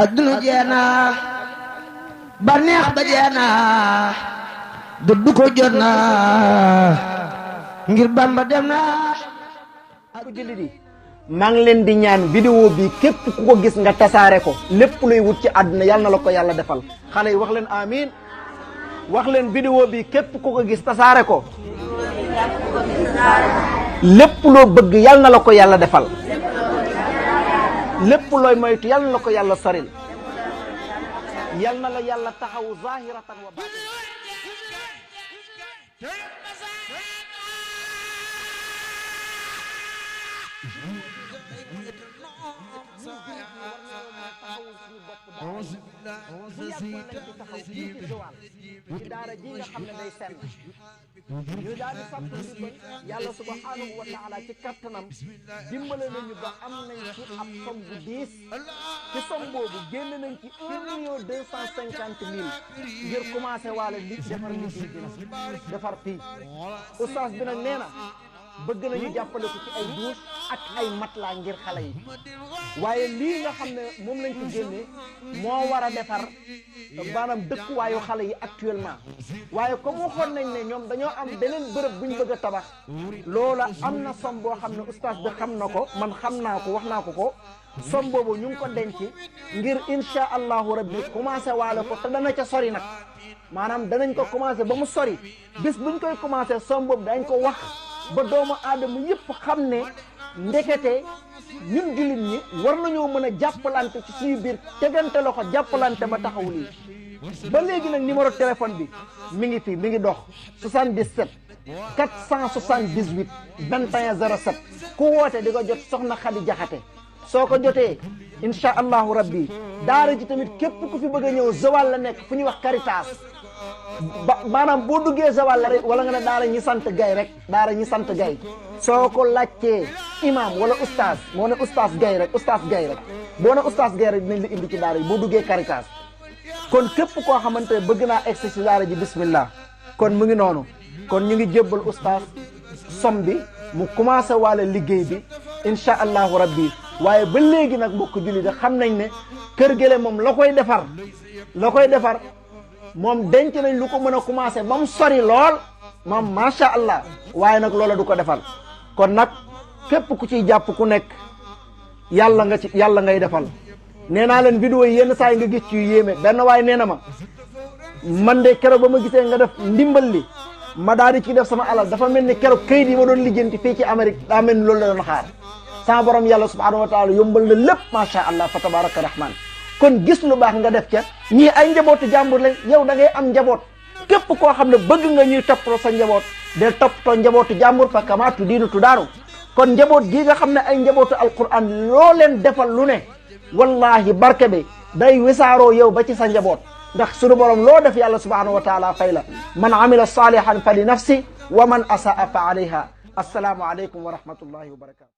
adduna jeena baneex ba jeena dëddu ko jot na ngir Bamba dem na ko jullit yi maa ngi leen di ñaan vidéo bi képp ku ko gis nga tasaare ko lépp luy wut ci àdduna yal na la ko yàlla defal xale yi wax leen amiin wax leen vidéo bi képp ku ko gis tasaare ko lépp loo bëgg yal na la ko yàlla defal lépp looy moytu yal na la ko yàlla soril yal na la yàlla taxawu zahiratan wa batin ci daara ji nga xam ne day senn ñu daal di fàttu ndimbal yàlla subhanahu wa taala ci kattanam dimbale nañu ba am nañ ci ab som bu diis ci som boobu génn nañ ci 1,250,000 ngir commencé waale li defar liggéey bi nag defar fii oustaz bi nag nee na bëgg nañu jàppale ko ci ay douche ak ay matelas ngir xale yi waaye lii nga xam ne moom lañ ci génnee moo war a defar maanaam dëkkuwaayu xale yi actuellement waaye comme waxoon nañ ne ñoom dañoo am beneen bërëb bu ñu bëgg a tabax loola am na som boo xam ne oustaz bi xam na ko man xam naa ko wax naa ko som boobu ñu ngi ko denc ngir insha allahu rabbi commencé waale ko te dana ca sori nag maanaam danañ ko commencé ba mu sori bis buñ koy commencé som boobu dañ ko wax ba doomu aadama yëpp xam ne ndekete ñun jullit ñi war nañoo mën a jàppalante ci suñu biir tegante loxo jàppalante ba taxaw lii ba léegi nag numéro téléphone bi mi ngi fii mi ngi dox 77 478 21 07 ku woote di ko jot soxna Xadi Jaxate soo ko jotee insha allahu rabbi daara ji tamit képp ku fi bëgg a ñëw Zawal la nekk fu ñuy wax Caritas maanaam boo duggee Zawal la rek wala nga ne daara ñi sant gay rek daara ñi sant gay soo ko laajtee imam wala oustaz moo ne oustaz gay rek boo ne oustaz gay rek dinañ la indi ci daara yi boo duggee Caritas kon képp koo xamante ne bëgg naa egsi ci daara ji bismillah kon mu ngi noonu kon ñu ngi jébbal oustaz som bi mu commencé waale liggéey bi insha allahu rabbi waaye ba léegi nag mbokk julli de xam nañ ne kër gële moom la koy defar moom denc nañ lu ko mën a commencé ba mu sori lool moom macha allah waaye nag loola du ko defal kon nag képp ku ciy jàpp ku nekk yàlla ngay defal nee naa leen vidéo yi yenn saa yi nga gis ci yéeme benn waaye nee na ma man de keroog ba ma gisee nga def ndimbal li ma daal di ci def sama alal dafa mel ni keroog kayit yi ma doon lijjanti fii ci Amérique daa mel ni loolu la doon xaar sama borom yàlla subhanahu wa taala yombal na lépp macha allah fa tabaraka rahman kon gis lu baax nga def ca ñii ay njabootu jàmbur lañ yow da ngay am njaboot képp koo xam ne bëgg nga ñuy toppatoo sa njaboot de toppatoo njabootu jàmbur fa kama tudiinu tudaaru kon njaboot gii nga xam ne ay njabootu alquran loo leen defal lu ne wallahi barke bi day wisaaroo yow ba ci sa njaboot ndax sunu borom loo def yàlla subhanahu wa taala fay la man amila salihan fa li nafsi wa man asaa fa alayha assalaamu aleykum wa rahmatullahi wa barakatu